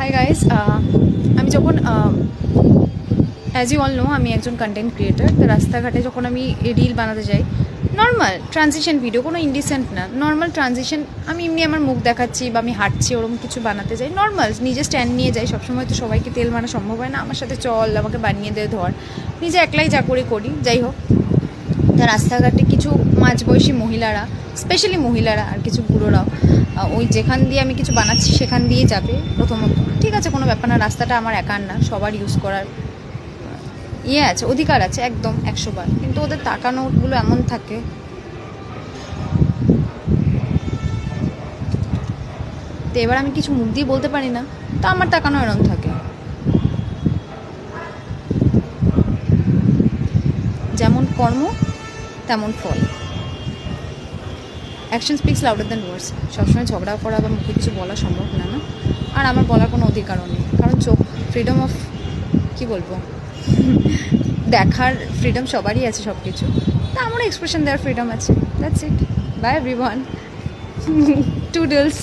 Hi guys, আমি যখন as you all know আমি একজন কন্টেন্ট ক্রিয়েটার। তো রাস্তাঘাটে যখন আমি রিল বানাতে যাই, নর্মাল ট্রানজিশন ভিডিও, কোনো ইনডিসেন্ট না, নর্মাল ট্রানজিশন, আমি এমনি আমার মুখ দেখাচ্ছি বা আমি হাঁটছি ওরকম কিছু বানাতে যাই, নর্মাল নিজে স্ট্যান্ড নিয়ে যাই। সবসময় তো সবাইকে তেল মানা সম্ভব হয় না, আমার সাথে চল, আমাকে বানিয়ে দে, ধর, নিজে একলাই যা করে করি। যাই হোক, তা রাস্তাঘাটে কিছু মাঝবয়সী মহিলারা, স্পেশালি মহিলারা আর কিছু বুড়োরাও, ওই যেখান দিয়ে আমি কিছু বানাচ্ছি সেখান দিয়ে যাবে। প্রথমত ঠিক আছে, কোনো ব্যাপার না, রাস্তাটা আমার একার না, সবার ইউজ করার আছে, অধিকার আছে একদম 100 বার। কিন্তু ওদের তাকানোগুলো এমন থাকে, তো এবার আমি কিছু মুখ দিয়ে বলতে পারি না, তো আমার তাকানো এরম থাকে। যেমন কর্ম তেমন ফল, action speaks louder than words. সবসময় ঝগড়া করা বা মুখে কিছু বলা সম্ভব না, না, আর আমার বলার কোনো অধিকারও নেই, কারণ চোখ, ফ্রিডম অফ, কী বলবো, দেখার ফ্রিডম সবারই আছে সব কিছু, তা আমারও এক্সপ্রেশন দেওয়ার ফ্রিডম আছে। That's it, bye everyone, টুডলস।